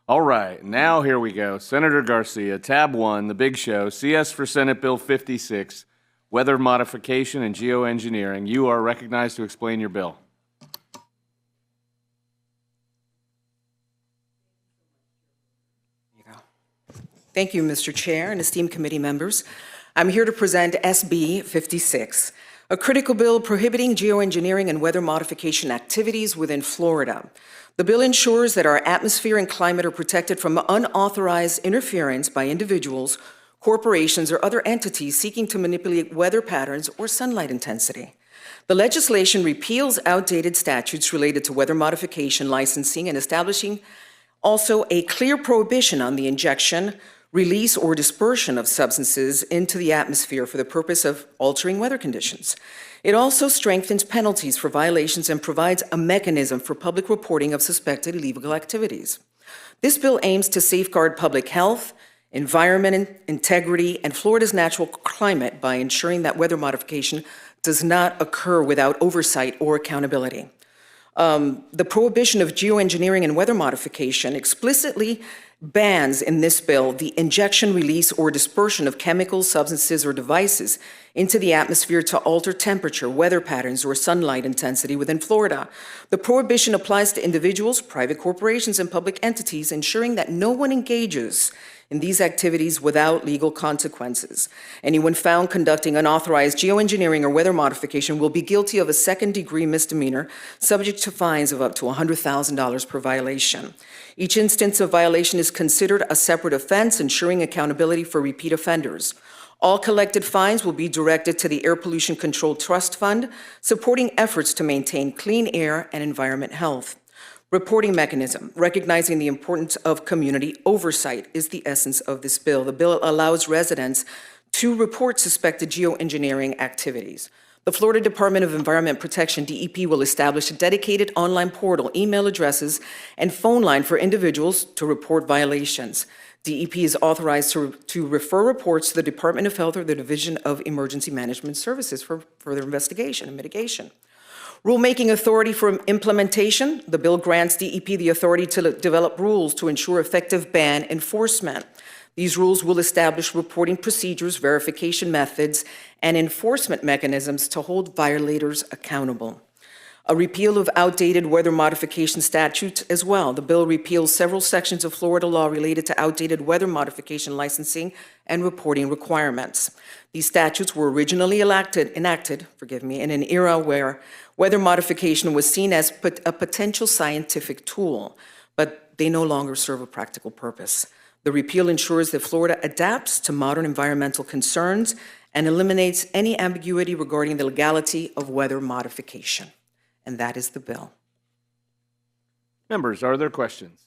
All right, now here we go. Senator Garcia, tab 1, the big show, CS for Senate Bill 56, weather modification and geoengineering. You are recognized to explain your bill. Thank you, Mr. Chair and esteemed committee members. I'm here to present SB56, a critical bill prohibiting geoengineering and weather modification activities within Florida. The bill ensures that our atmosphere and climate are protected from unauthorized interference by individuals, corporations, or other entities seeking to manipulate weather patterns or sunlight intensity. The legislation repeals outdated statutes related to weather modification licensing and establishing also a clear prohibition on the injection, release, or dispersion of substances into the atmosphere for the purpose of altering weather conditions. It also strengthens penalties for violations and provides a mechanism for public reporting of suspected illegal activities. This bill aims to safeguard public health, environment integrity, and Florida's natural climate by ensuring that weather modification does not occur without oversight or accountability. The prohibition of geoengineering and weather modification explicitly bans in this bill the injection, release, or dispersion of chemicals, substances, or devices into the atmosphere to alter temperature, weather patterns, or sunlight intensity within Florida. The prohibition applies to individuals, private corporations, and public entities, ensuring that no one engages in these activities without legal consequences. Anyone found conducting unauthorized geoengineering or weather modification will be guilty of a second-degree misdemeanor, subject to fines of up to $100,000 per violation. Each instance of violation is considered a separate offense, ensuring accountability for repeat offenders. All collected fines will be directed to the Air Pollution Control Trust Fund, supporting efforts to maintain clean air and environment health. Reporting mechanism, recognizing the importance of community oversight, is the essence of this bill. The bill allows residents to report suspected geoengineering activities. The Florida Department of Environment Protection, DEP, will establish a dedicated online portal, email addresses, and phone line for individuals to report violations. DEP is authorized to refer reports to the Department of Health or the Division of Emergency Management Services for further investigation and mitigation. Rulemaking authority for implementation. The bill grants DEP the authority to develop rules to ensure effective ban enforcement. These rules will establish reporting procedures, verification methods, and enforcement mechanisms to hold violators accountable. A repeal of outdated weather modification statutes as well. The bill repeals several sections of Florida law related to outdated weather modification licensing and reporting requirements. These statutes were originally enacted in an era where weather modification was seen as a potential scientific tool, but they no longer serve a practical purpose. The repeal ensures that Florida adapts to modern environmental concerns and eliminates any ambiguity regarding the legality of weather modification. And that is the bill. Members, are there questions?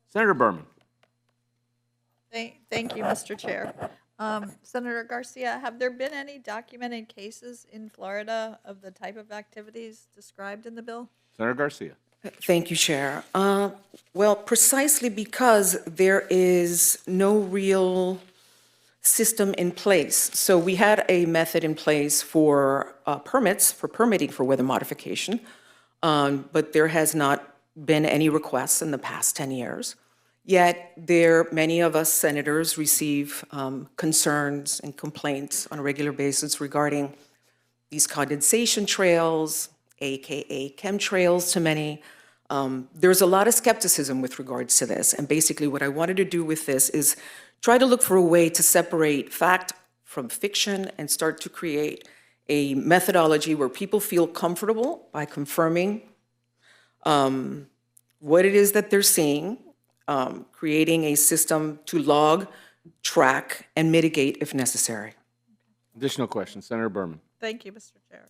Senator Berman. Thank you, Mr. Chair. Senator Garcia, have there been any documented cases in Florida of the type of activities described in the bill? Senator Garcia. Thank you, Chair. Well, precisely because there is no real system in place. So we had a method in place for permitting for weather modification, but there has not been any requests in the past 10 years. Yet many of us senators receive concerns and complaints on a regular basis regarding these condensation trails, AKA chemtrails to many. There's a lot of skepticism with regards to this. And basically what I wanted to do with this is try to look for a way to separate fact from fiction and start to create a methodology where people feel comfortable by confirming what it is that they're seeing, creating a system to log, track, and mitigate if necessary. Additional questions, Senator Berman. Thank you, Mr. Chair.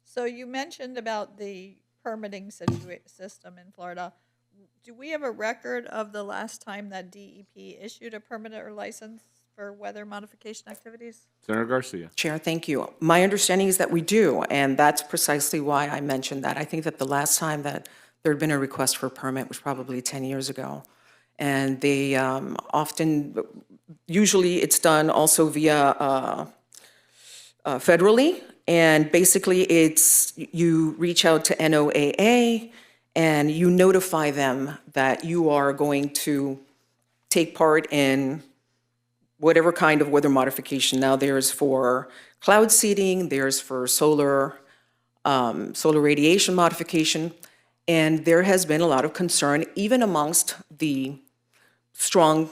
So you mentioned about the permitting system in Florida. Do we have a record of the last time that DEP issued a permit or license for weather modification activities? Senator Garcia. Chair, thank you. My understanding is that we do, and that's precisely why I mentioned that. I think that the last time that there had been a request for a permit was probably 10 years ago. And they usually it's done also via federally, and basically you reach out to NOAA, and you notify them that you are going to take part in whatever kind of weather modification. Now, there's for cloud seeding, there's for solar radiation modification, and there has been a lot of concern, even amongst the strong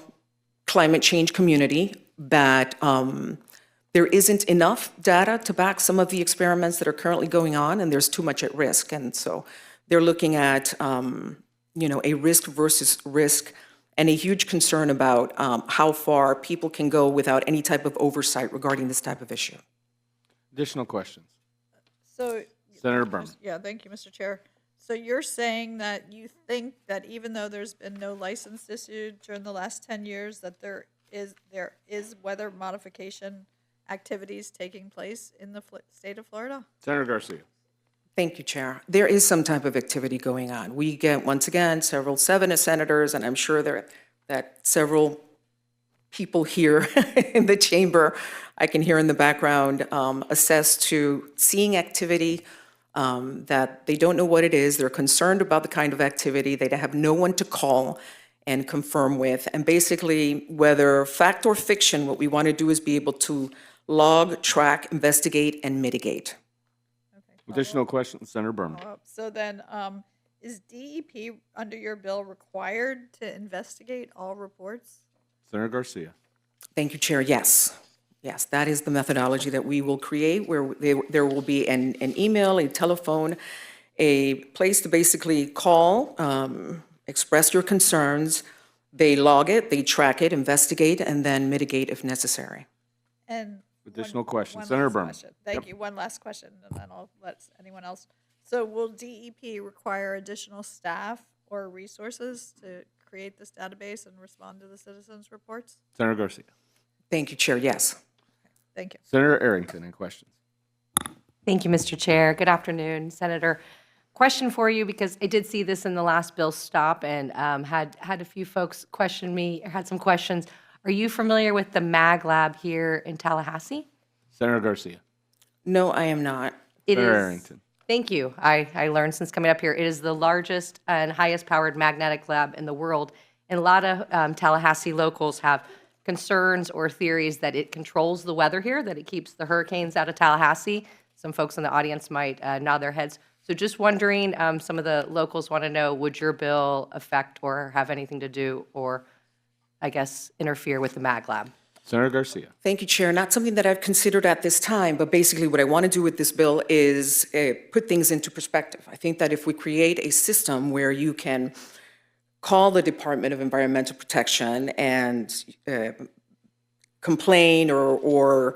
climate change community, that there isn't enough data to back some of the experiments that are currently going on, and there's too much at risk. And so they're looking at, a risk versus risk, and a huge concern about how far people can go without any type of oversight regarding this type of issue. Additional questions? So, Senator Berman. yeah, thank you, Mr. Chair. So you're saying that you think that even though there's been no license issued during the last 10 years, that there is weather modification activities taking place in the state of Florida? Senator Garcia. Thank you, Chair. There is some type of activity going on. We get, once again, seven senators, and I'm sure that several people here in the chamber, I can hear in the background, assess to seeing activity that they don't know what it is. They're concerned about the kind of activity. They have no one to call and confirm with. And basically, whether fact or fiction, what we want to do is be able to log, track, investigate, and mitigate. Additional questions? Senator Berman. So then, is DEP under your bill required to investigate all reports? Senator Garcia. Thank you, Chair. Yes. Yes, that is the methodology that we will create, where there will be an email, a telephone, a place to basically call, express your concerns. They log it, they track it, investigate, and then mitigate if necessary. And Additional questions? one Senator last Berman. question. Thank you. One last question, and then I'll let anyone else. So will DEP require additional staff or resources to create this database and respond to the citizens' reports? Senator Garcia. Thank you, Chair. Yes. Thank you. Senator Arrington, any questions? Thank you, Mr. Chair. Good afternoon, Senator. Question for you, because I did see this in the last bill stop and had a few folks question me, or had some questions. Are you familiar with the MAG Lab here in Tallahassee? Senator Garcia. No, I am not. Senator Arrington. Thank you. I learned since coming up here, it is the largest and highest powered magnetic lab in the world. And a lot of Tallahassee locals have concerns or theories that it controls the weather here, that it keeps the hurricanes out of Tallahassee. Some folks in the audience might nod their heads. So just wondering, some of the locals want to know, would your bill affect or have anything to do or, I guess, interfere with the MAG Lab? Senator Garcia. Thank you, Chair. Not something that I've considered at this time, but basically what I want to do with this bill is put things into perspective. I think that if we create a system where you can call the Department of Environmental Protection and complain or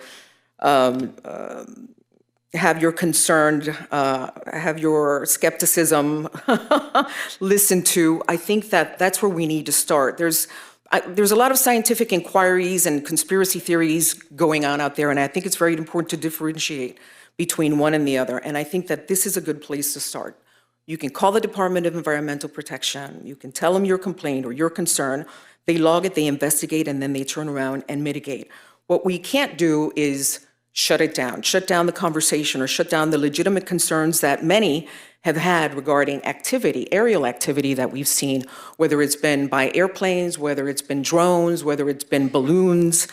have your concerned, have your skepticism listened to, I think that that's where we need to start. There's a lot of scientific inquiries and conspiracy theories going on out there, and I think it's very important to differentiate between one and the other. And I think that this is a good place to start. You can call the Department of Environmental Protection. You can tell them your complaint or your concern. They log it, they investigate, and then they turn around and mitigate. What we can't do is shut down the conversation, or shut down the legitimate concerns that many have had regarding activity, aerial activity that we've seen, whether it's been by airplanes, whether it's been drones, whether it's been balloons.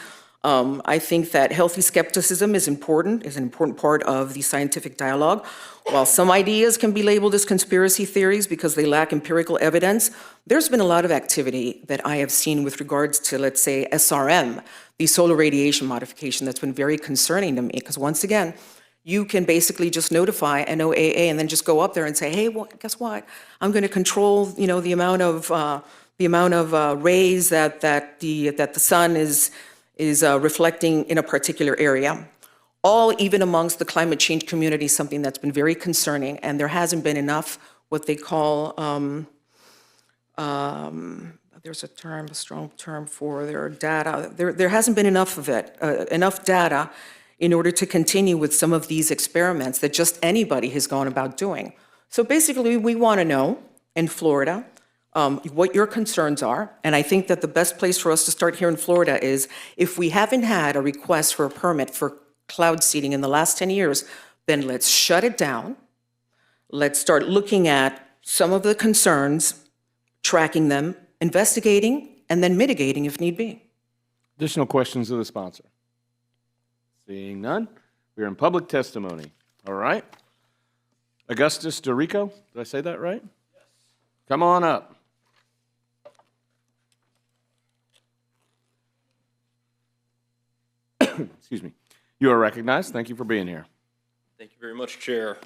I think that healthy skepticism is an important part of the scientific dialogue. While some ideas can be labeled as conspiracy theories because they lack empirical evidence, there's been a lot of activity that I have seen with regards to, let's say, SRM, the solar radiation modification, that's been very concerning to me, because once again, you can basically just notify NOAA and then just go up there and say, hey, well, guess what? I'm going to control, the amount of rays that the sun is reflecting in a particular area. All, even amongst the climate change community, something that's been very concerning, and there hasn't been enough what they call, there's a strong term for their data. There hasn't been enough of it, enough data in order to continue with some of these experiments that just anybody has gone about doing. So basically, we want to know in Florida what your concerns are, and I think that the best place for us to start here in Florida is, if we haven't had a request for a permit for cloud seeding in the last 10 years, then let's shut it down. Let's start looking at some of the concerns, tracking them, investigating, and then mitigating if need be. Additional questions of the sponsor? Seeing none, we are in public testimony. All right. Augustus DeRico, did I say that right? Yes. Come on up. Excuse me. You are recognized. Thank you for being here. Thank you very much, Chair.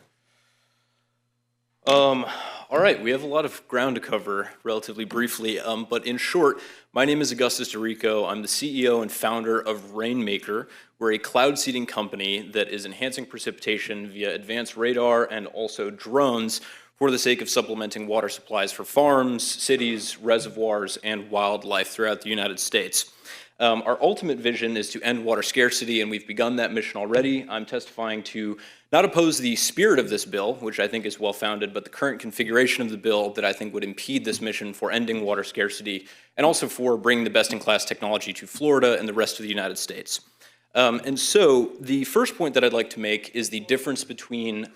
All right, we have a lot of ground to cover relatively briefly, but in short, my name is Augustus DeRico. I'm the CEO and founder of Rainmaker. We're a cloud seeding company that is enhancing precipitation via advanced radar and also drones for the sake of supplementing water supplies for farms, cities, reservoirs, and wildlife throughout the United States. Our ultimate vision is to end water scarcity, and we've begun that mission already. I'm testifying to not oppose the spirit of this bill, which I think is well-founded, but the current configuration of the bill that I think would impede this mission for ending water scarcity, and also for bringing the best-in-class technology to Florida and the rest of the United States. And so the first point that I'd like to make is the difference between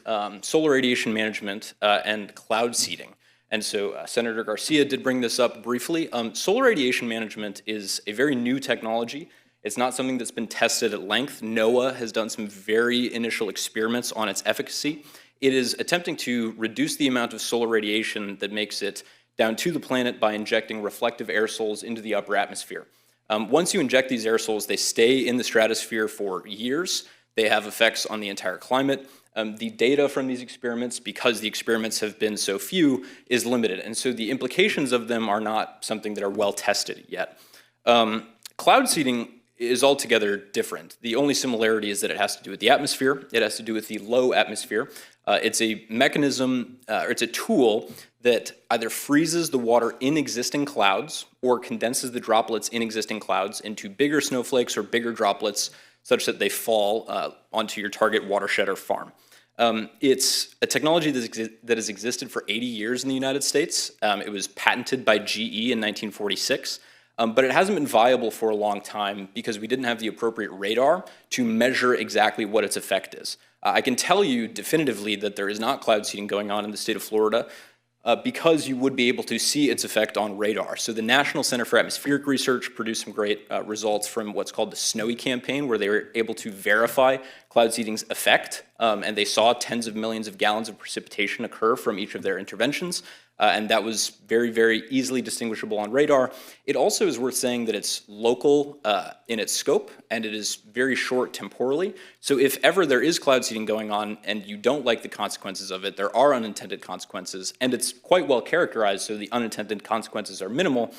solar radiation management and cloud seeding. And so Senator Garcia did bring this up briefly. Solar radiation management is a very new technology. It's not something that's been tested at length. NOAA has done some very initial experiments on its efficacy. It is attempting to reduce the amount of solar radiation that makes it down to the planet by injecting reflective aerosols into the upper atmosphere. Once you inject these aerosols, they stay in the stratosphere for years. They have effects on the entire climate. The data from these experiments, because the experiments have been so few, is limited. And so the implications of them are not something that are well tested yet. Cloud seeding is altogether different. The only similarity is that it has to do with the atmosphere. It has to do with the low atmosphere. It's a mechanism, or it's a tool that either freezes the water in existing clouds or condenses the droplets in existing clouds into bigger snowflakes or bigger droplets such that they fall onto your target watershed or farm. It's a technology that has existed for 80 years in the United States. It was patented by GE in 1946, but it hasn't been viable for a long time because we didn't have the appropriate radar to measure exactly what its effect is. I can tell you definitively that there is not cloud seeding going on in the state of Florida because you would be able to see its effect on radar. So the National Center for Atmospheric Research produced some great results from what's called the SNOWY campaign, where they were able to verify cloud seeding's effect, and they saw tens of millions of gallons of precipitation occur from each of their interventions, and that was very, very easily distinguishable on radar. It also is worth saying that it's local in its scope, and it is very short temporally. So if ever there is cloud seeding going on and you don't like the consequences of it, there are unintended consequences, and it's quite well characterized so the unintended consequences are minimal.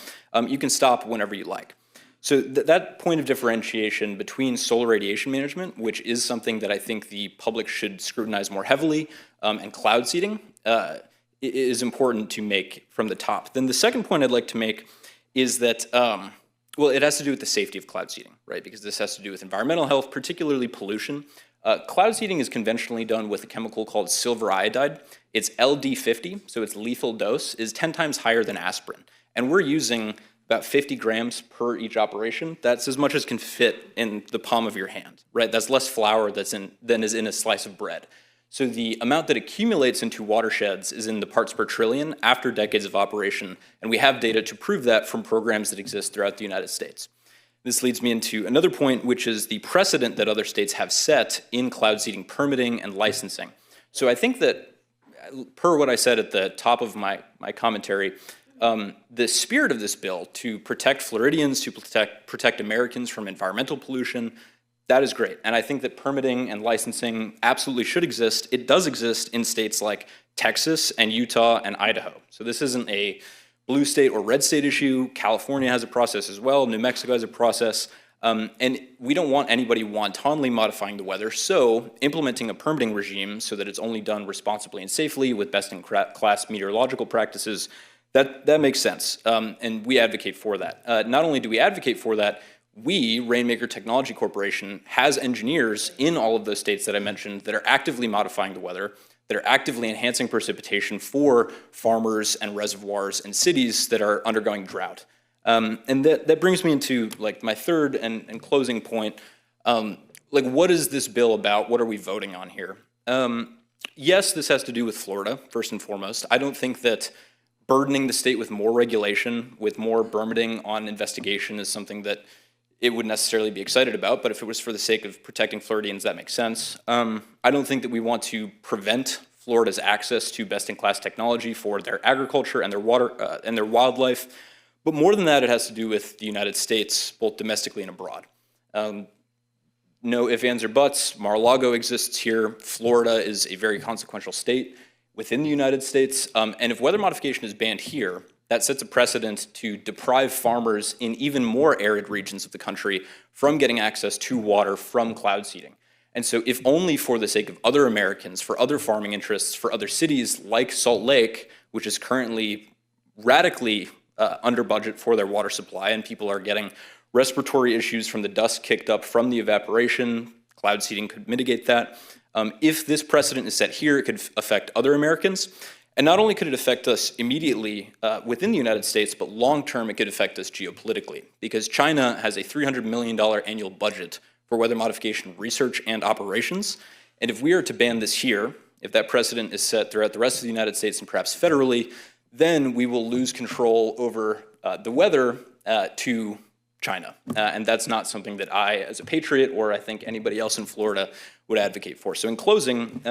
You can stop whenever you like. So that point of differentiation between solar radiation management, which is something that I think the public should scrutinize more heavily, and cloud seeding, is important to make from the top. Then the second point I'd like to make is that, well, it has to do with the safety of cloud seeding, right? Because this has to do with environmental health, particularly pollution. Cloud seeding is conventionally done with a chemical called silver iodide. Its LD50, so its lethal dose, is 10 times higher than aspirin. And we're using about 50 grams per each operation. That's as much as can fit in the palm of your hand, right? That's less flour than is in a slice of bread. So the amount that accumulates into watersheds is in the parts per trillion after decades of operation, and we have data to prove that from programs that exist throughout the United States. This leads me into another point, which is the precedent that other states have set in cloud seeding permitting and licensing. So I think that, per what I said at the top of my commentary, the spirit of this bill to protect Floridians, to protect Americans from environmental pollution, that is great. And I think that permitting and licensing absolutely should exist. It does exist in states like Texas and Utah and Idaho. So this isn't a blue state or red state issue. California has a process as well. New Mexico has a process. And we don't want anybody wantonly modifying the weather. So implementing a permitting regime so that it's only done responsibly and safely with best-in-class meteorological practices, that makes sense. And we advocate for that. Not only do we advocate for that, we, Rainmaker Technology Corporation, has engineers in all of those states that I mentioned that are actively modifying the weather, that are actively enhancing precipitation for farmers and reservoirs and cities that are undergoing drought. And that brings me into like my third and closing point. Like, what is this bill about? What are we voting on here? Yes, this has to do with Florida, first and foremost. I don't think that burdening the state with more regulation, with more permitting on investigation is something that it would necessarily be excited about, but if it was for the sake of protecting Floridians, that makes sense. I don't think that we want to prevent Florida's access to best-in-class technology for their agriculture and their water and their wildlife, but more than that, it has to do with the United States, both domestically and abroad. No ifs, ands, or buts. Mar-a-Lago exists here. Florida is a very consequential state within the United States. And if weather modification is banned here, that sets a precedent to deprive farmers in even more arid regions of the country from getting access to water from cloud seeding. And so if only for the sake of other Americans, for other farming interests, for other cities like Salt Lake, which is currently radically under budget for their water supply, and people are getting respiratory issues from the dust kicked up from the evaporation, cloud seeding could mitigate that. If this precedent is set here, it could affect other Americans. And not only could it affect us immediately within the United States, but long-term it could affect us geopolitically, because China has a $300 million annual budget for weather modification research and operations. And if we are to ban this here, if that precedent is set throughout the rest of the United States and perhaps federally, then we will lose control over the weather to China. And that's not something that I, as a patriot, or I think anybody else in Florida would advocate for. So in closing,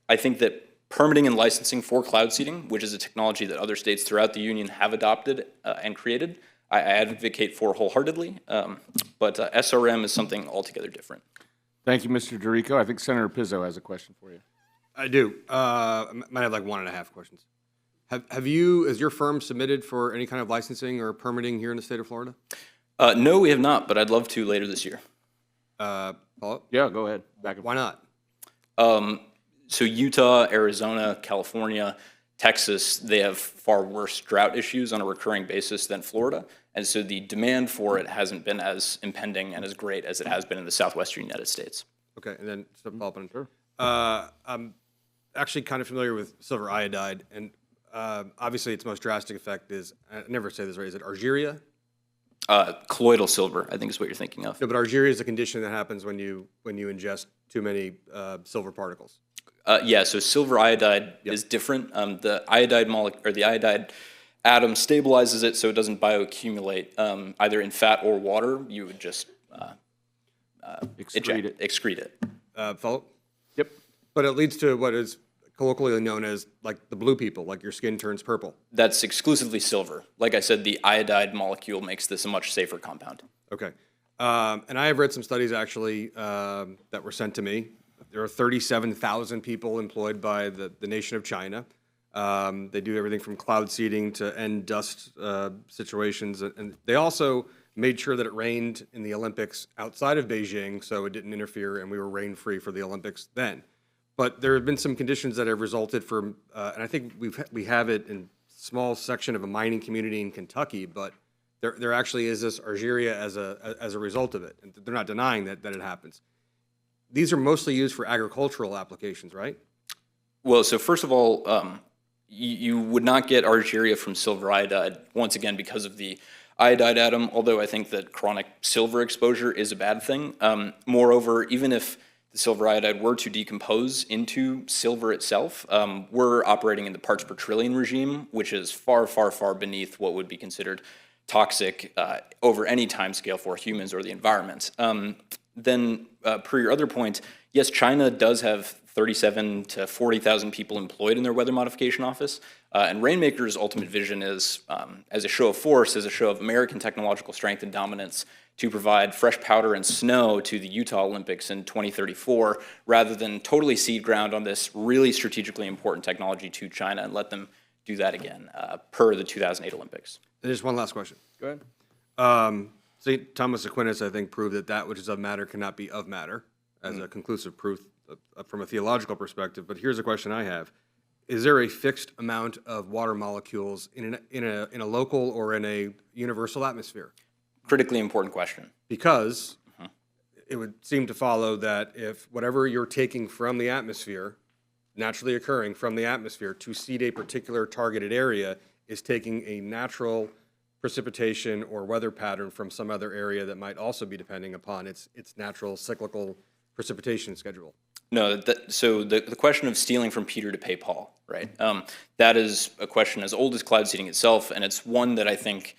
I think that permitting and licensing for cloud seeding, which is a technology that other states throughout the union have adopted and created, I advocate for wholeheartedly. But SRM is something altogether different. Thank you, Mr. Dorico. I think Senator Pizzo has a question for you. I do. Might have like 1.5 questions. Have you, as your firm, submitted for any kind of licensing or permitting here in the state of Florida? No, we have not, but I'd love to later this year. Paul? Yeah, go ahead. Back and Why not? So Utah, Arizona, California, Texas, they have far worse drought issues on a recurring basis than Florida. And so the demand for it hasn't been as impending and as great as it has been in the southwestern United States. Okay, and then to follow up on sure. I'm actually kind of familiar with silver iodide, and obviously its most drastic effect is, I never say this right, is it argyria? Colloidal silver, I think is what you're thinking of. No, but argyria is a condition that happens when you ingest too many silver particles. Yeah, so silver iodide is different. The iodide molecule, or the iodide atom stabilizes it so it doesn't bioaccumulate either in fat or water. You would just excrete it. Follow? Yep. But it leads to what is colloquially known as like the blue people, like your skin turns purple. That's exclusively silver. Like I said, the iodide molecule makes this a much safer compound. Okay. And I have read some studies actually that were sent to me. There are 37,000 people employed by the nation of China. They do everything from cloud seeding to end dust situations. And they also made sure that it rained in the Olympics outside of Beijing so it didn't interfere and we were rain-free for the Olympics then. But there have been some conditions that have resulted from, and I think we have it in a small section of a mining community in Kentucky, but there actually is this argyria as a result of it. And they're not denying that it happens. These are mostly used for agricultural applications, right? Well, so first of all, you would not get argyria from silver iodide, once again, because of the iodide atom, although I think that chronic silver exposure is a bad thing. Moreover, even if the silver iodide were to decompose into silver itself, we're operating in the parts per trillion regime, which is far, far, far beneath what would be considered toxic over any time scale for humans or the environment. Then, per your other point, yes, China does have 37 to 40,000 people employed in their weather modification office, and Rainmaker's ultimate vision is, as a show of force, as a show of American technological strength and dominance, to provide fresh powder and snow to the Utah Olympics in 2034, rather than totally cede ground on this really strategically important technology to China and let them do that again, per the 2008 Olympics. And just one last question. Go ahead. St. Thomas Aquinas, I think, proved that which is of matter cannot be of matter as a conclusive proof from a theological perspective. But here's a question I have. Is there a fixed amount of water molecules in a local or in a universal atmosphere? Critically important question. Because it would seem to follow that if whatever you're taking from the atmosphere, naturally occurring from the atmosphere to seed a particular targeted area, is taking a natural precipitation or weather pattern from some other area that might also be depending upon its natural cyclical precipitation schedule. No, so the question of stealing from Peter to pay Paul, right? That is a question as old as cloud seeding itself, and it's one that I think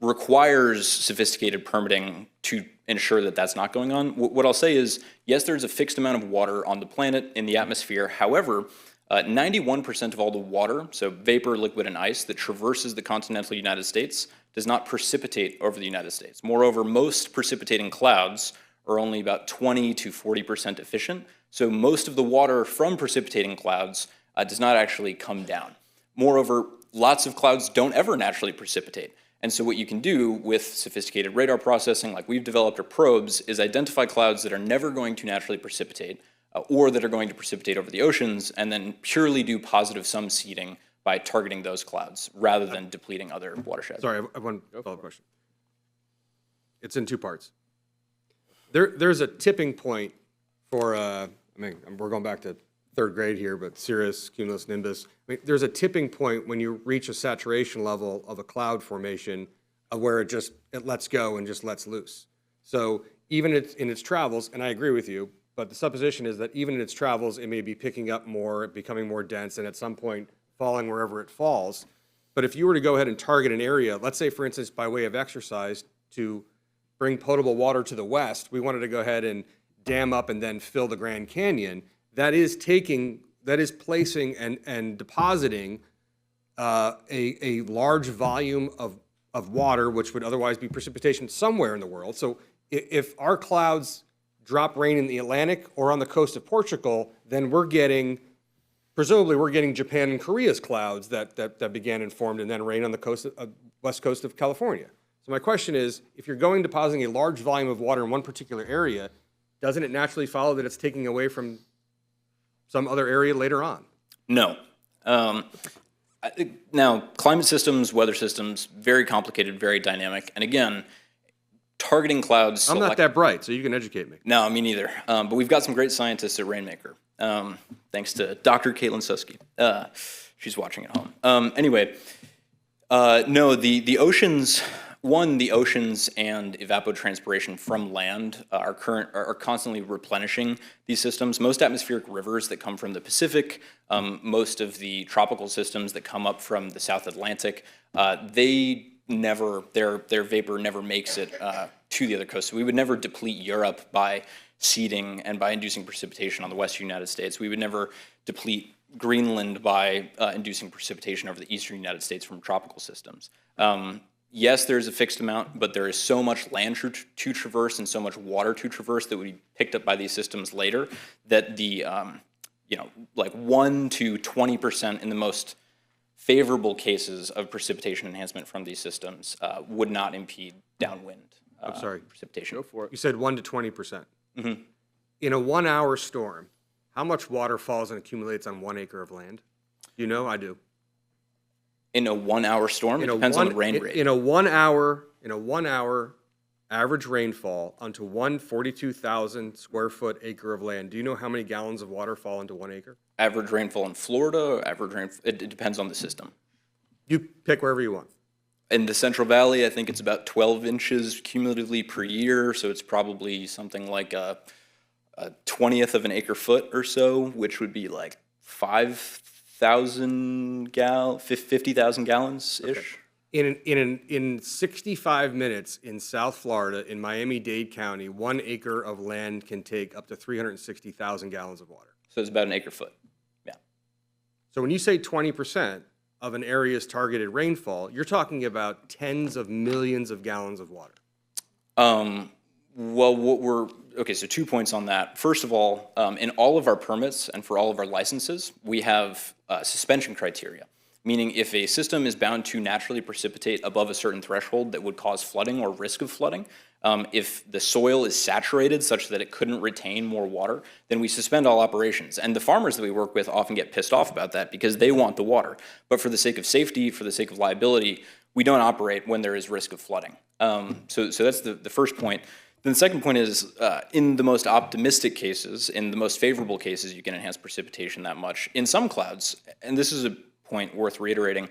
requires sophisticated permitting to ensure that that's not going on. What I'll say is, yes, there's a fixed amount of water on the planet in the atmosphere. However, 91% of all the water, so vapor, liquid, and ice, that traverses the continental United States does not precipitate over the United States. Moreover, most precipitating clouds are only about 20 to 40% efficient. So most of the water from precipitating clouds does not actually come down. Moreover, lots of clouds don't ever naturally precipitate. And so what you can do with sophisticated radar processing like we've developed or probes is identify clouds that are never going to naturally precipitate or that are going to precipitate over the oceans and then purely do positive sum seeding by targeting those clouds rather than depleting other watersheds. Sorry, I have one follow-up question. It's in two parts. There's a tipping point for, I mean, we're going back to third grade here, but cirrus, cumulus, nimbus. I mean, there's a tipping point when you reach a saturation level of a cloud formation where it lets go and just lets loose. So even in its travels, and I agree with you, but the supposition is that even in its travels, it may be picking up more, becoming more dense, and at some point falling wherever it falls. But if you were to go ahead and target an area, let's say, for instance, by way of exercise, to bring potable water to the west, we wanted to go ahead and dam up and then fill the Grand Canyon, that is placing and depositing a large volume of water, which would otherwise be precipitation somewhere in the world. So if our clouds drop rain in the Atlantic or on the coast of Portugal, then presumably we're getting Japan and Korea's clouds that began and formed and then rain on the west coast of California. So my question is, if you're depositing a large volume of water in one particular area, doesn't it naturally follow that it's taking away from some other area later on? No. Now, climate systems, weather systems, very complicated, very dynamic. And again, targeting clouds. I'm not that bright, so you can educate me. No, me neither. But we've got some great scientists at Rainmaker, thanks to Dr. Caitlin Susky. She's watching at home. Anyway, no, the oceans. The oceans and evapotranspiration from land are constantly replenishing these systems. Most atmospheric rivers that come from the Pacific, most of the tropical systems that come up from the South Atlantic, their vapor never makes it to the other coast. So we would never deplete Europe by seeding and by inducing precipitation on the western United States. We would never deplete Greenland by inducing precipitation over the eastern United States from tropical systems. Yes, there's a fixed amount, but there is so much land to traverse and so much water to traverse that would be picked up by these systems later that the, like 1 to 20% in the most favorable cases of precipitation enhancement from these systems would not impede downwind precipitation. Go for it. You said 1 to 20%. Mm-hmm. In a 1 hour storm, how much water falls and accumulates on 1 acre of land? You know, I do. In a 1 hour storm, it depends on the rain rate. In a 1 hour average rainfall onto 142,000 square foot acre of land, do you know how many gallons of water fall into 1 acre? Average rainfall in Florida, it depends on the system. You pick wherever you want. In the Central Valley, I think it's about 12 inches cumulatively per year, so it's probably something like a 20th of an acre foot or so, which would be like 50,000 gallons-ish. Okay. In 65 minutes in South Florida, in Miami-Dade County, 1 acre of land can take up to 360,000 gallons of water. So it's about an acre foot, yeah. So when you say 20% of an area's targeted rainfall, you're talking about tens of millions of gallons of water. Well, so 2 points on that. First of all, in all of our permits and for all of our licenses, we have suspension criteria, meaning if a system is bound to naturally precipitate above a certain threshold that would cause flooding or risk of flooding, if the soil is saturated such that it couldn't retain more water, then we suspend all operations. And the farmers that we work with often get pissed off about that because they want the water. But for the sake of safety, for the sake of liability, we don't operate when there is risk of flooding. So that's the first point. Then the second point is, in the most optimistic cases, in the most favorable cases, you can enhance precipitation that much. In some clouds, and this is a point worth reiterating,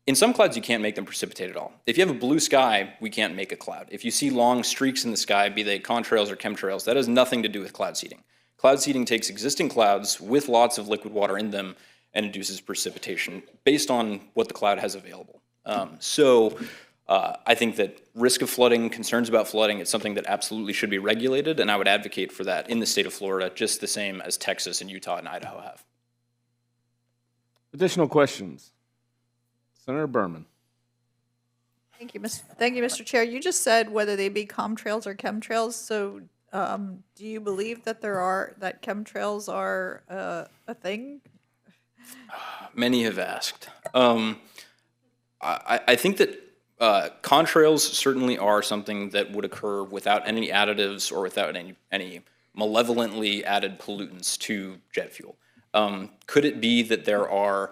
in some clouds you can't make them precipitate at all. If you have a blue sky, we can't make a cloud. If you see long streaks in the sky, be they contrails or chemtrails, that has nothing to do with cloud seeding. Cloud seeding takes existing clouds with lots of liquid water in them and induces precipitation based on what the cloud has available. I think that risk of flooding, concerns about flooding, it's something that absolutely should be regulated, and I would advocate for that in the state of Florida, just the same as Texas and Utah and Idaho have. Additional questions? Senator Berman. Thank you, Mr. Chair. You just said whether they be contrails or chemtrails, so do you believe that that chemtrails are a thing? Many have asked. I think that contrails certainly are something that would occur without any additives or without any malevolently added pollutants to jet fuel. Could it be that there are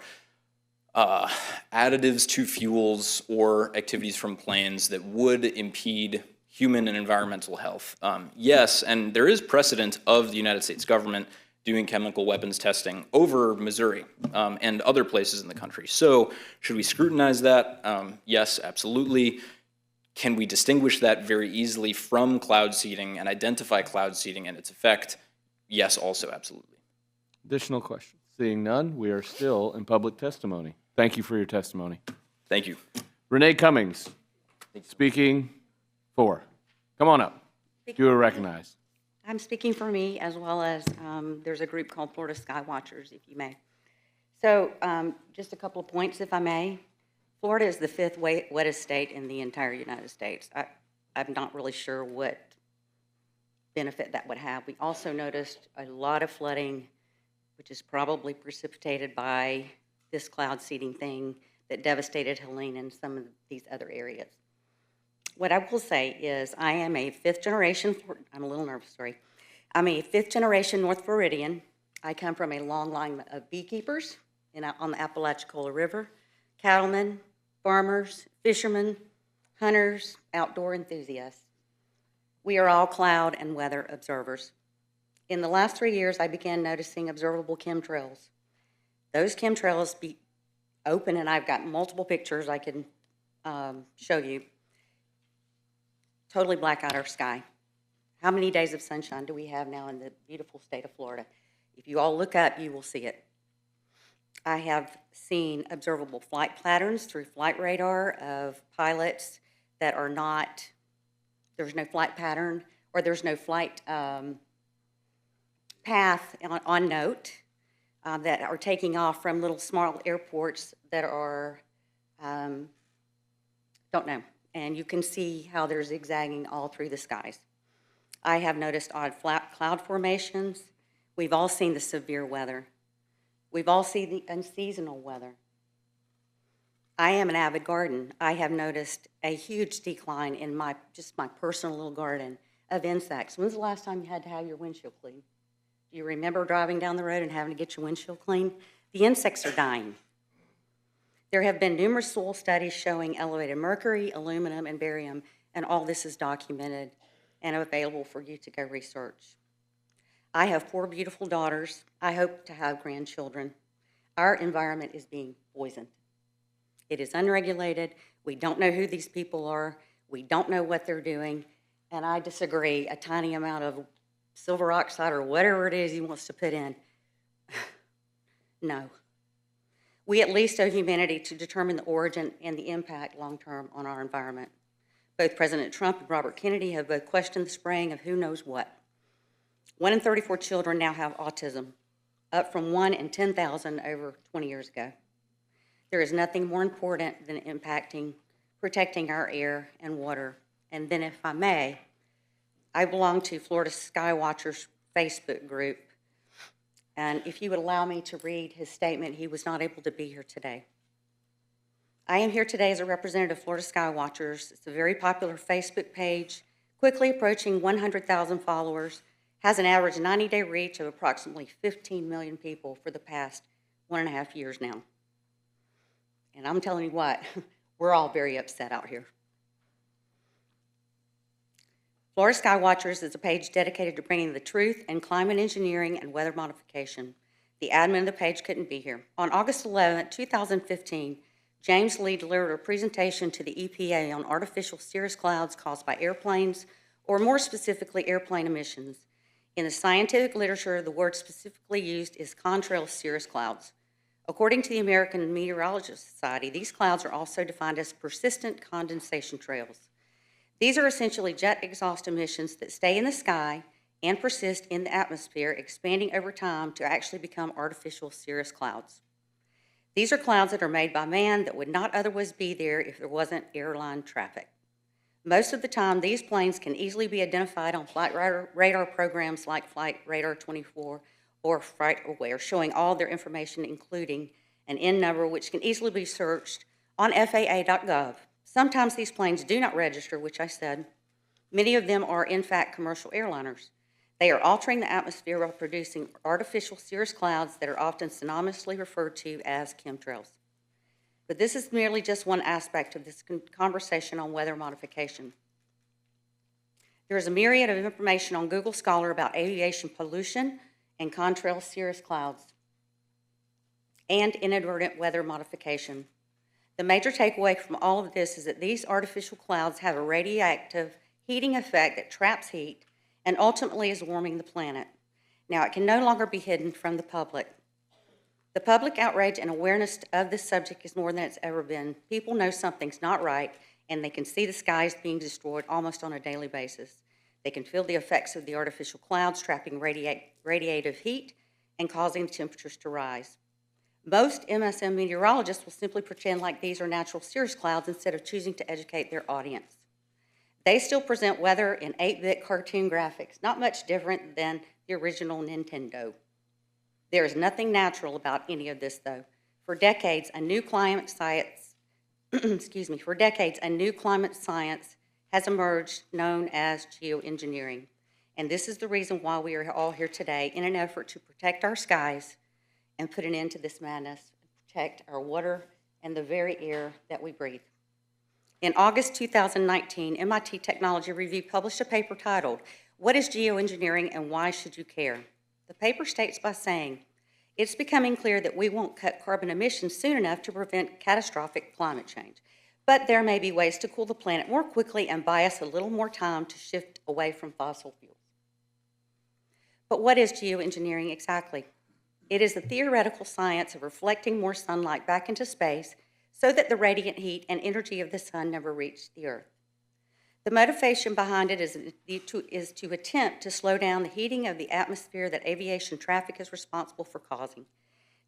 additives to fuels or activities from planes that would impede human and environmental health? Yes, and there is precedent of the United States government doing chemical weapons testing over Missouri and other places in the country. So should we scrutinize that? Yes, absolutely. Can we distinguish that very easily from cloud seeding and identify cloud seeding and its effect? Yes, also, absolutely. Additional questions? Seeing none, we are still in public testimony. Thank you for your testimony. Thank you. Renee Cummings, speaking for. Come on up. You are recognized. I'm speaking for me, as well as there's a group called Florida Sky Watchers, if you may. So just a couple of points, if I may. Florida is the 5th wettest state in the entire United States. I'm not really sure what benefit that would have. We also noticed a lot of flooding, which is probably precipitated by this cloud seeding thing that devastated Helene and some of these other areas. What I will say is I am a 5th generation, I'm a little nervous, sorry. I'm a 5th generation North Floridian. I come from a long line of beekeepers on the Apalachicola River, cattlemen, farmers, fishermen, hunters, outdoor enthusiasts. We are all cloud and weather observers. In the last 3 years, I began noticing observable chemtrails. Those chemtrails be open, and I've got multiple pictures I can show you. Totally black out our sky. How many days of sunshine do we have now in the beautiful state of Florida? If you all look up, you will see it. I have seen observable flight patterns through flight radar of pilots that are not, there's no flight pattern, or there's no flight path on note that are taking off from little small airports that are, don't know. And you can see how they're zigzagging all through the skies. I have noticed odd flat cloud formations. We've all seen the severe weather. We've all seen the unseasonal weather. I am an avid garden. I have noticed a huge decline in my personal little garden of insects. When's the last time you had to have your windshield cleaned? Do you remember driving down the road and having to get your windshield cleaned? The insects are dying. There have been numerous soil studies showing elevated mercury, aluminum, and barium, and all this is documented and available for you to go research. I have 4 beautiful daughters. I hope to have grandchildren. Our environment is being poisoned. It is unregulated. We don't know who these people are. We don't know what they're doing. And I disagree. A tiny amount of silver oxide or whatever it is he wants to put in, no. We at least owe humanity to determine the origin and the impact long-term on our environment. Both President Trump and Robert Kennedy have both questioned the spraying of who knows what. 1 in 34 children now have autism, up from 1 in 10,000 over 20 years ago. There is nothing more important than protecting our air and water. And then, if I may, I belong to Florida Sky Watchers Facebook group. And if you would allow me to read his statement, he was not able to be here today. I am here today as a representative of Florida Sky Watchers. It's a very popular Facebook page, quickly approaching 100,000 followers, has an average 90-day reach of approximately 15 million people for the past 1.5 years now. And I'm telling you what, we're all very upset out here. Florida Sky Watchers is a page dedicated to bringing the truth in climate engineering and weather modification. The admin of the page couldn't be here. On August 11, 2015, James Lee delivered a presentation to the EPA on artificial cirrus clouds caused by airplanes, or more specifically, airplane emissions. In the scientific literature, the word specifically used is contrail cirrus clouds. According to the American Meteorological Society, these clouds are also defined as persistent condensation trails. These are essentially jet exhaust emissions that stay in the sky and persist in the atmosphere, expanding over time to actually become artificial cirrus clouds. These are clouds that are made by man that would not otherwise be there if there wasn't airline traffic. Most of the time, these planes can easily be identified on flight radar programs like Flight Radar 24 or Flight Aware, showing all their information, including an N number, which can easily be searched on FAA.gov. Sometimes these planes do not register, which I said. Many of them are, in fact, commercial airliners. They are altering the atmosphere while producing artificial cirrus clouds that are often synonymously referred to as chemtrails. But this is merely just one aspect of this conversation on weather modification. There is a myriad of information on Google Scholar about aviation pollution and contrail cirrus clouds and inadvertent weather modification. The major takeaway from all of this is that these artificial clouds have a radioactive heating effect that traps heat and ultimately is warming the planet. Now, it can no longer be hidden from the public. The public outrage and awareness of this subject is more than it's ever been. People know something's not right, and they can see the skies being destroyed almost on a daily basis. They can feel the effects of the artificial clouds trapping radiative heat and causing temperatures to rise. Most MSM meteorologists will simply pretend like these are natural cirrus clouds instead of choosing to educate their audience. They still present weather in 8-bit cartoon graphics, not much different than the original Nintendo. There is nothing natural about any of this, though. For decades, a new climate science, has emerged known as geoengineering. And this is the reason why we are all here today in an effort to protect our skies and put an end to this madness, protect our water and the very air that we breathe. In August 2019, MIT Technology Review published a paper titled, "What is Geoengineering and Why Should You Care?" The paper states by saying, "It's becoming clear that we won't cut carbon emissions soon enough to prevent catastrophic climate change. But there may be ways to cool the planet more quickly and buy us a little more time to shift away from fossil fuels." But what is geoengineering exactly? It is the theoretical science of reflecting more sunlight back into space so that the radiant heat and energy of the sun never reach the earth. The motivation behind it is to attempt to slow down the heating of the atmosphere that aviation traffic is responsible for causing.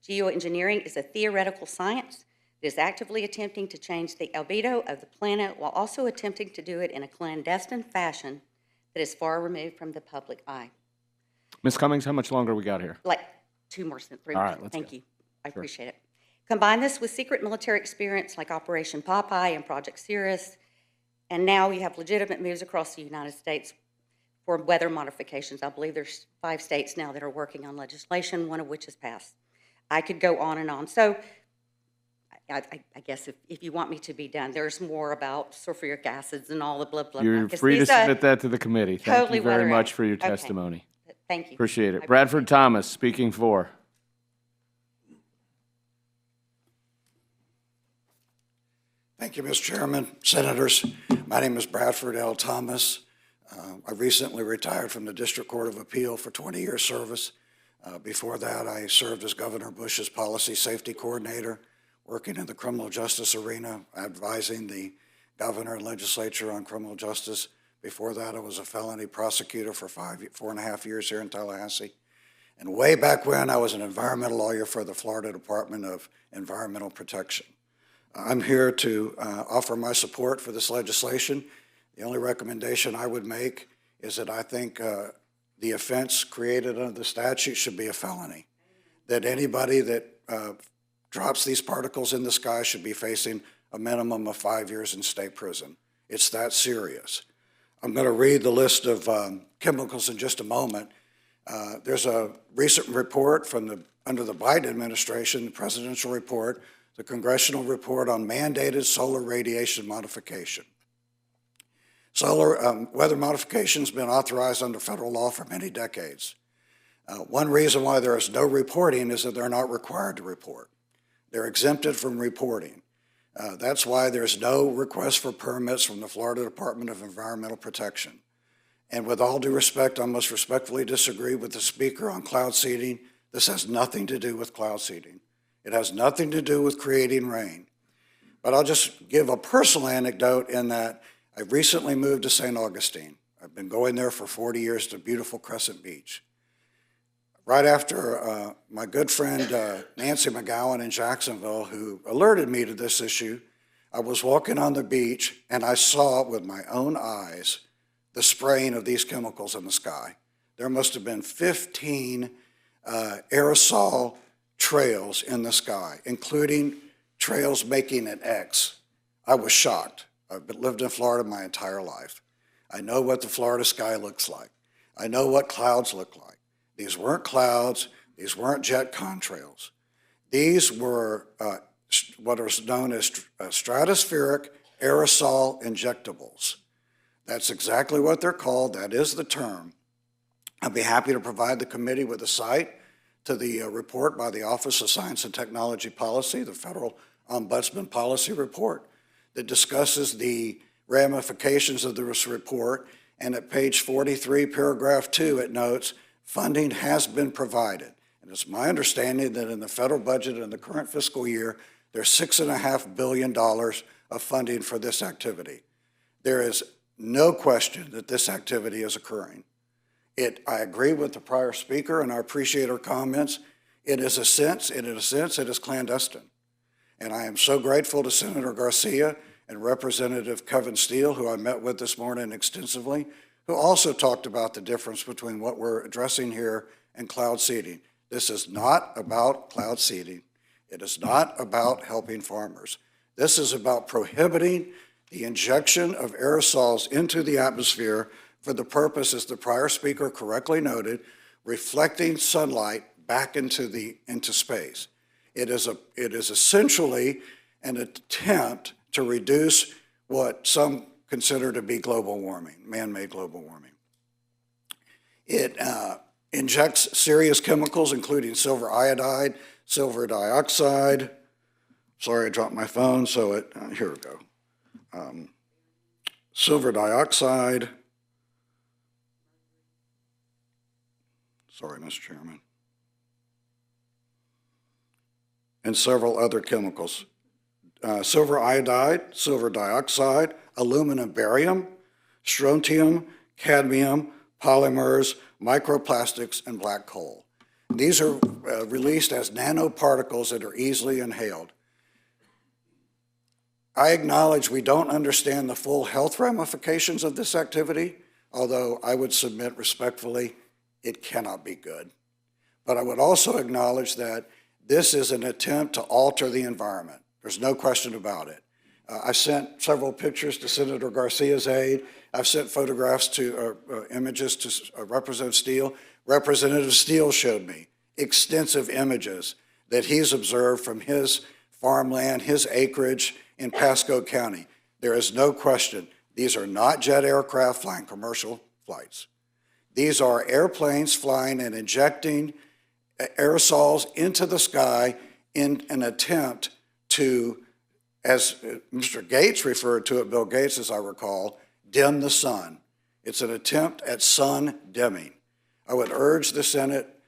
Geoengineering is a theoretical science that is actively attempting to change the albedo of the planet while also attempting to do it in a clandestine fashion that is far removed from the public eye. Ms. Cummings, how much longer we got here? Like 2 more than 3 All minutes. right, let's Thank go. you. I appreciate it. Combine this with secret military experience like Operation Popeye and Project Cirrus, and now we have legitimate moves across the United States for weather modifications. I believe there's 5 states now that are working on legislation, one of which has passed. I could go on and on. So I guess if you want me to be done, there's more about sulfuric acids and all the blah, blah, blah. You're 'Cause free to these are submit that to the committee. Thank totally you very weather much out. for your Okay. testimony. Thank you. Appreciate I it. Bradford Thomas, speaking for. Thank you, Mr. Chairman, Senators. My name is Bradford L. Thomas. I recently retired from the District Court of Appeal for 20 years service. Before that, I served as Governor Bush's policy safety coordinator, working in the criminal justice arena, advising the governor and legislature on criminal justice. Before that, I was a felony prosecutor for 4.5 years here in Tallahassee. And way back when, I was an environmental lawyer for the Florida Department of Environmental Protection. I'm here to offer my support for this legislation. The only recommendation I would make is that I think the offense created under the statute should be a felony. That anybody that drops these particles in the sky should be facing a minimum of 5 years in state prison. It's that serious. I'm going to read the list of chemicals in just a moment. There's a recent report from under the Biden administration, the presidential report, the congressional report on mandated solar radiation modification. Solar weather modification has been authorized under federal law for many decades. One reason why there is no reporting is that they're not required to report. They're exempted from reporting. That's why there's no request for permits from the Florida Department of Environmental Protection. And with all due respect, I must respectfully disagree with the speaker on cloud seeding. This has nothing to do with cloud seeding. It has nothing to do with creating rain. But I'll just give a personal anecdote in that I recently moved to St. Augustine. I've been going there for 40 years to beautiful Crescent Beach. Right after my good friend Nancy McGowan in Jacksonville, who alerted me to this issue, I was walking on the beach and I saw with my own eyes the spraying of these chemicals in the sky. There must have been 15 aerosol trails in the sky, including trails making an X. I was shocked. I've lived in Florida my entire life. I know what the Florida sky looks like. I know what clouds look like. These weren't clouds. These weren't jet contrails. These were what is known as stratospheric aerosol injectables. That's exactly what they're called. That is the term. I'd be happy to provide the committee with a cite to the report by the Office of Science and Technology Policy, the Federal Ombudsman Policy Report, that discusses the ramifications of this report. And at page 43, paragraph 2, it notes, funding has been provided. And it's my understanding that in the federal budget in the current fiscal year, there's $6.5 billion of funding for this activity. There is no question that this activity is occurring. I agree with the prior speaker, and I appreciate her comments. In a sense, it is clandestine. And I am so grateful to Senator Garcia and Representative Kevin Steele, who I met with this morning extensively, who also talked about the difference between what we're addressing here and cloud seeding. This is not about cloud seeding. It is not about helping farmers. This is about prohibiting the injection of aerosols into the atmosphere for the purpose, as the prior speaker correctly noted, reflecting sunlight back into space. It is essentially an attempt to reduce what some consider to be global warming, man-made global warming. It injects serious chemicals, including silver iodide, silver dioxide. Sorry, I dropped my phone, so here we go. Silver dioxide. Sorry, Mr. Chairman. And several other chemicals. Silver iodide, silver dioxide, aluminum barium, strontium, cadmium, polymers, microplastics, and black coal. These are released as nanoparticles that are easily inhaled. I acknowledge we don't understand the full health ramifications of this activity, although I would submit respectfully, it cannot be good. But I would also acknowledge that this is an attempt to alter the environment. There's no question about it. I sent several pictures to Senator Garcia's aide. I've sent photographs images to Representative Steele. Representative Steele showed me extensive images that he's observed from his farmland, his acreage in Pasco County. There is no question, these are not jet aircraft flying commercial flights. These are airplanes flying and injecting aerosols into the sky in an attempt to, as Mr. Gates referred to it, Bill Gates, as I recall, dim the sun. It's an attempt at sun dimming. I would urge the Senate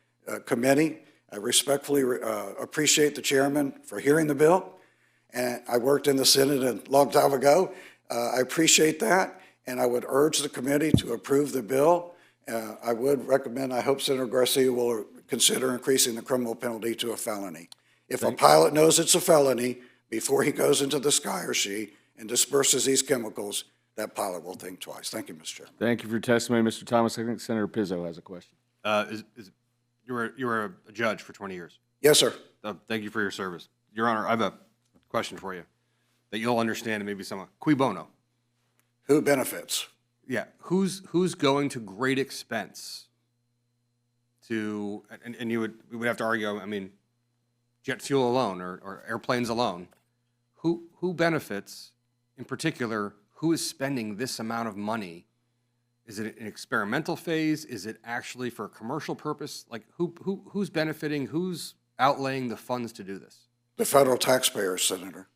committee, I respectfully appreciate the chairman for hearing the bill. And I worked in the Senate a long time ago. I appreciate that. And I would urge the committee to approve the bill. I would recommend, I hope Senator Garcia will consider increasing the criminal penalty to a felony. If a pilot knows it's a felony before he goes into the sky or she and disperses these chemicals, that pilot will think twice. Thank you, Mr. Chairman. Thank you for your testimony, Mr. Thomas. I think Senator Pizzo has a question. You were a judge for 20 years. Yes, sir. Thank you for your service. Your Honor, I have a question for you that you'll understand and maybe somewhat. Cui bono? Who benefits? Yeah, who's going to great expense to, and we would have to argue, I mean, jet fuel alone or airplanes alone, who benefits in particular, who is spending this amount of money? Is it an experimental phase? Is it actually for a commercial purpose? Like who's benefiting, who's outlaying the funds to do this? The federal taxpayers, Senator.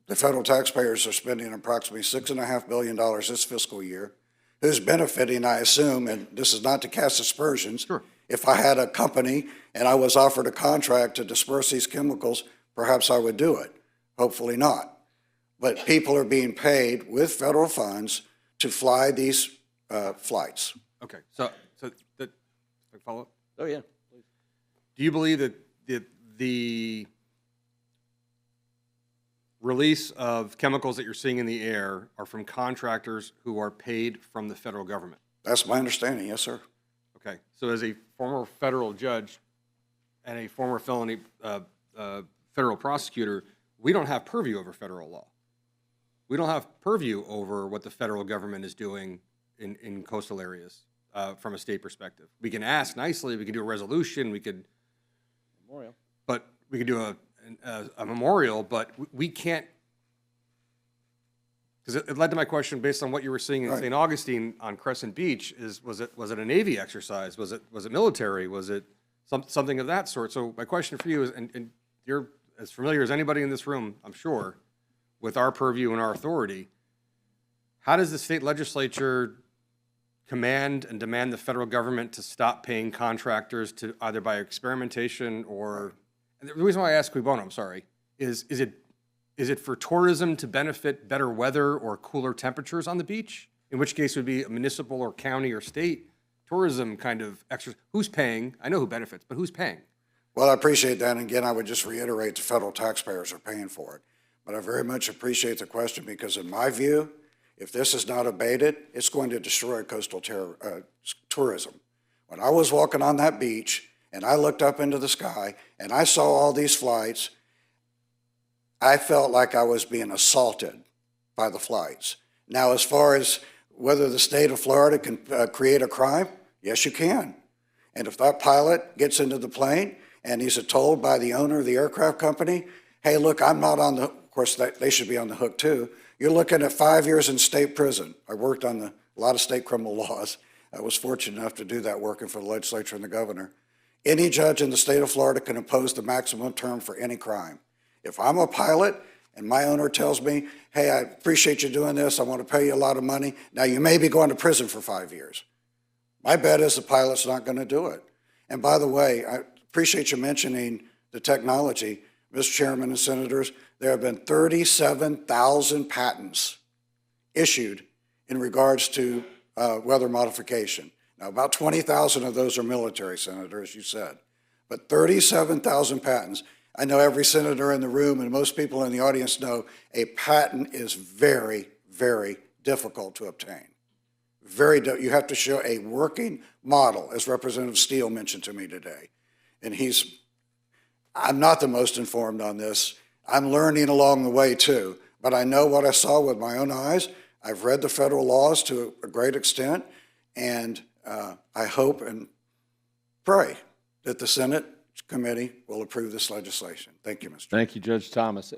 The federal taxpayers are spending approximately $6.5 billion this fiscal year, who's benefiting, I assume, and this is not to cast aspersions. Sure. If I had a company and I was offered a contract to disperse these chemicals, perhaps I would do it. Hopefully not. But people are being paid with federal funds to fly these flights. Okay, so follow up? Oh, yeah. Do you believe that the release of chemicals that you're seeing in the air are from contractors who are paid from the federal government? That's my understanding, yes, sir. Okay, so as a former federal judge and a former felony federal prosecutor, we don't have purview over federal law. We don't have purview over what the federal government is doing in coastal areas from a state perspective. We can ask nicely, we can do a resolution, we could do a memorial, but we can't, because it led to my question based on what you were seeing in Right. St. Augustine on Crescent Beach. Was it a Navy exercise? Was it military? Was it something of that sort? So my question for you is, and you're as familiar as anybody in this room, I'm sure, with our purview and our authority, how does the state legislature command and demand the federal government to stop paying contractors to either by experimentation or, and the reason why I ask cui bono, I'm sorry, is it for tourism to benefit better weather or cooler temperatures on the beach? In which case it would be a municipal or county or state tourism kind of extra, who's paying? I know who benefits, but who's paying? Well, I appreciate that, and again, I would just reiterate the federal taxpayers are paying for it. But I very much appreciate the question because in my view, if this is not abated, it's going to destroy coastal tourism. When I was walking on that beach and I looked up into the sky and I saw all these flights, I felt like I was being assaulted by the flights. Now, as far as whether the state of Florida can create a crime, yes, you can. And if that pilot gets into the plane and he's told by the owner of the aircraft company, hey, look, I'm not on the, of course, they should be on the hook too. You're looking at 5 years in state prison. I worked on a lot of state criminal laws. I was fortunate enough to do that working for the legislature and the governor. Any judge in the state of Florida can impose the maximum term for any crime. If I'm a pilot and my owner tells me, hey, I appreciate you doing this, I want to pay you a lot of money, now you may be going to prison for 5 years. My bet is the pilot's not going to do it. And by the way, I appreciate you mentioning the technology. Mr. Chairman and Senators, there have been 37,000 patents issued in regards to weather modification. Now, about 20,000 of those are military, Senator, as you said, but 37,000 patents. I know every senator in the room and most people in the audience know a patent is very, very difficult to obtain. You have to show a working model, as Representative Steele mentioned to me today. And I'm not the most informed on this. I'm learning along the way too, but I know what I saw with my own eyes. I've read the federal laws to a great extent, and I hope and pray that the Senate committee will approve this legislation. Thank you, Mr. Thank you, Judge Thomas.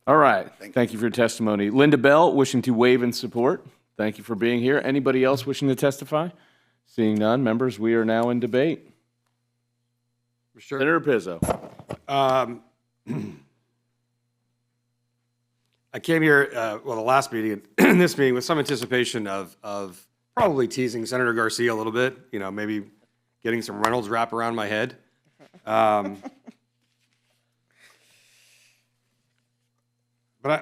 All right. Thank you for your testimony. Linda Bell, wishing to waive and support. Thank you for being here. Anybody else wishing to testify? Seeing none, members, we are now in debate. Sure. Senator Pizzo. I came here, the last meeting, and this meeting, with some anticipation of probably teasing Senator Garcia a little bit, maybe getting some Reynolds wrap around my head. But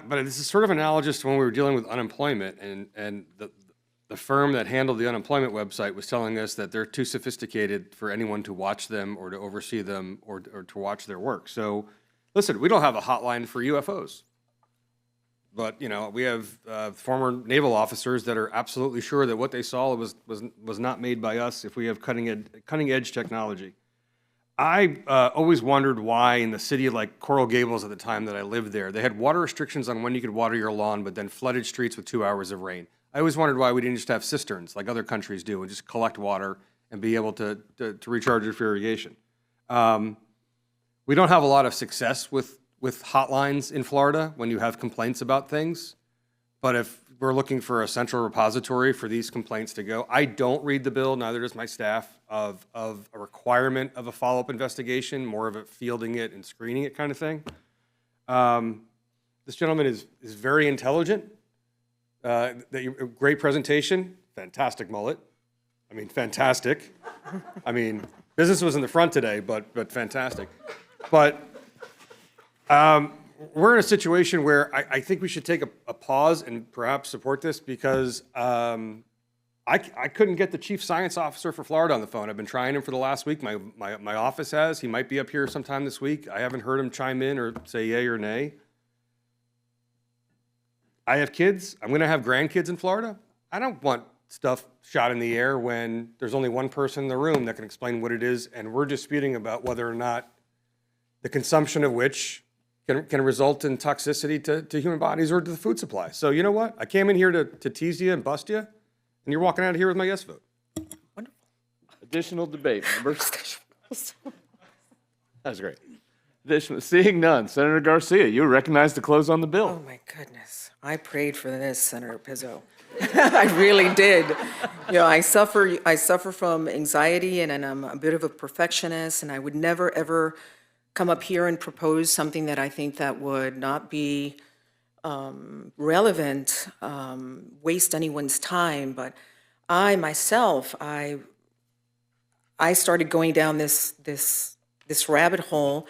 this is sort of analogous to when we were dealing with unemployment, and the firm that handled the unemployment website was telling us that they're too sophisticated for anyone to watch them or to oversee them or to watch their work. So, listen, we don't have a hotline for UFOs. But, we have former naval officers that are absolutely sure that what they saw was not made by us if we have cutting edge technology. I always wondered why in the city like Coral Gables at the time that I lived there, they had water restrictions on when you could water your lawn, but then flooded streets with 2 hours of rain. I always wondered why we didn't just have cisterns like other countries do and just collect water and be able to recharge it for irrigation. We don't have a lot of success with hotlines in Florida when you have complaints about things. But if we're looking for a central repository for these complaints to go, I don't read the bill, neither does my staff, of a requirement of a follow-up investigation, more of a fielding it and screening it kind of thing. This gentleman is very intelligent. Great presentation, fantastic mullet. I mean, fantastic. I mean, business was in the front today, but fantastic. But we're in a situation where I think we should take a pause and perhaps support this because I couldn't get the chief science officer for Florida on the phone. I've been trying him for the last week. My office has. He might be up here sometime this week. I haven't heard him chime in or say yay or nay. I have kids. I'm going to have grandkids in Florida. I don't want stuff shot in the air when there's only one person in the room that can explain what it is, and we're disputing about whether or not the consumption of which can result in toxicity to human bodies or to the food supply. So you know what? I came in here to tease you and bust you, and you're walking out of here with my yes vote. Additional debate, members? That's great. Seeing none, Senator Garcia, you are recognized to close on the bill. Oh, my goodness. I prayed for this, Senator Pizzo. I really did. You know, I suffer from anxiety, and I'm a bit of a perfectionist, and I would never, ever come up here and propose something that I think that would not be relevant, waste anyone's time. But I myself, I started going down this rabbit hole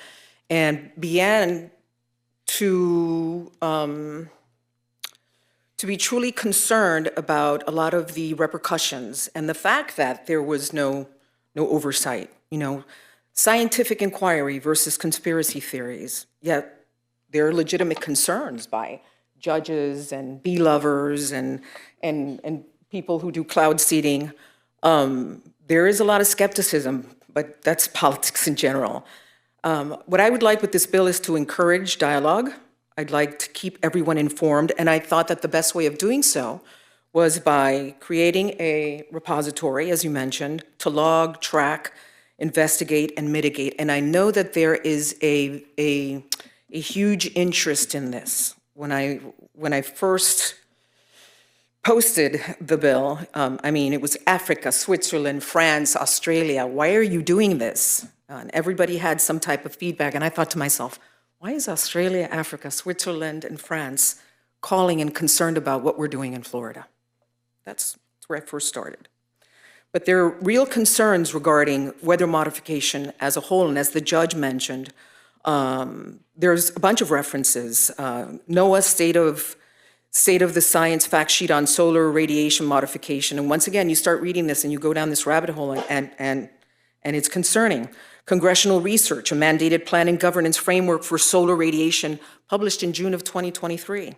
and began to be truly concerned about a lot of the repercussions and the fact that there was no oversight, you know, scientific inquiry versus conspiracy theories. Yet there are legitimate concerns by judges and bee lovers and people who do cloud seeding. There is a lot of skepticism, but that's politics in general. What I would like with this bill is to encourage dialogue. I'd like to keep everyone informed, and I thought that the best way of doing so was by creating a repository, as you mentioned, to log, track, investigate, and mitigate. And I know that there is a huge interest in this. When I first posted the bill, I mean, it was Africa, Switzerland, France, Australia. Why are you doing this? And everybody had some type of feedback, and I thought to myself, why is Australia, Africa, Switzerland, and France calling and concerned about what we're doing in Florida? That's where I first started. But there are real concerns regarding weather modification as a whole, and as the judge mentioned, there's a bunch of references. NOAA's State of the Science fact sheet on solar radiation modification, and once again, you start reading this and you go down this rabbit hole, and it's concerning. Congressional research, a mandated plan and governance framework for solar radiation, published in June of 2023.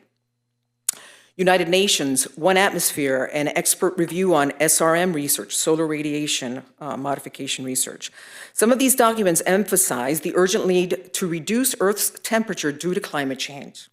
United Nations, One Atmosphere, an expert review on SRM research, solar radiation modification research. Some of these documents emphasize the urgent need to reduce Earth's temperature due to climate change.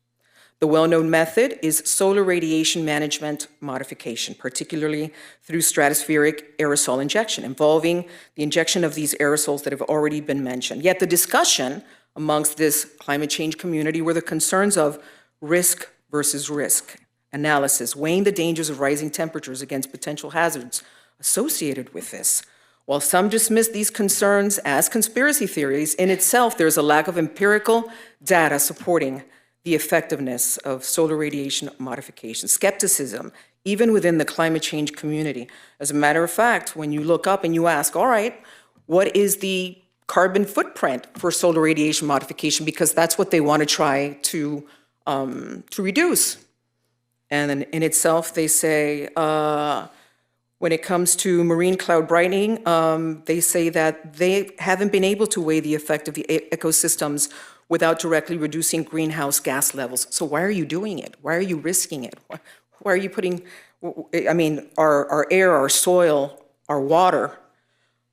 The well-known method is solar radiation management modification, particularly through stratospheric aerosol injection, involving the injection of these aerosols that have already been mentioned. Yet the discussion amongst this climate change community were the concerns of risk versus risk analysis, weighing the dangers of rising temperatures against potential hazards associated with this. While some dismiss these concerns as conspiracy theories, in itself there's a lack of empirical data supporting the effectiveness of solar radiation modification. Skepticism, even within the climate change community. As a matter of fact, when you look up and you ask, all right, what is the carbon footprint for solar radiation modification? Because that's what they want to try to reduce. And in itself, they say, when it comes to marine cloud brightening, they say that they haven't been able to weigh the effect of the ecosystems without directly reducing greenhouse gas levels. So why are you doing it? Why are you risking it? Why are you putting, I mean, our air, our soil, our water?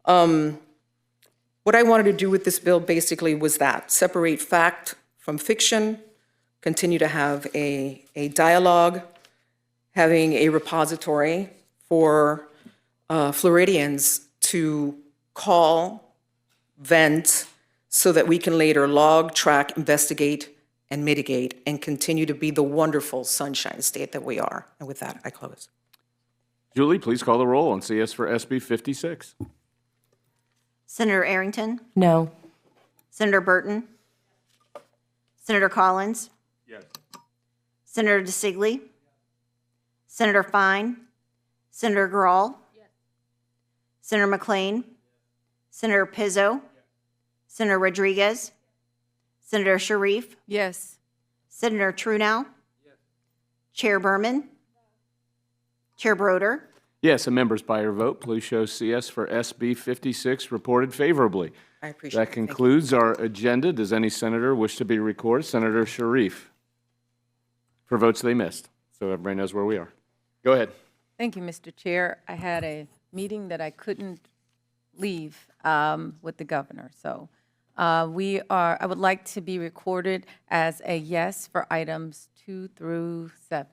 What I wanted to do with this bill basically was that, separate fact from fiction, continue to have a dialogue, having a repository for Floridians to call, vent, so that we can later log, track, investigate, and mitigate, and continue to be the wonderful sunshine state that we are. And with that, I close. Julie, please call the roll on CS for SB 56. Senator Arrington? No. Senator Burton? Senator Collins? Yes. Senator DeSigley? Senator Fine, Senator Grahl, Senator McLean, Senator Pizzo, Senator Rodriguez, Senator Sharif, Yes. Senator Trudeau, Chair Berman, Chair Broder, Yes, and members, by your vote, please show CS for SB 56 reported favorably. I appreciate it. That concludes our agenda. Does any senator wish to be recorded? Senator Sharif, for votes they missed, so everybody knows where we are. Go ahead. Thank you, Mr. Chair. I had a meeting that I couldn't leave with the governor, so I would like to be recorded as a yes for items 2 through 7.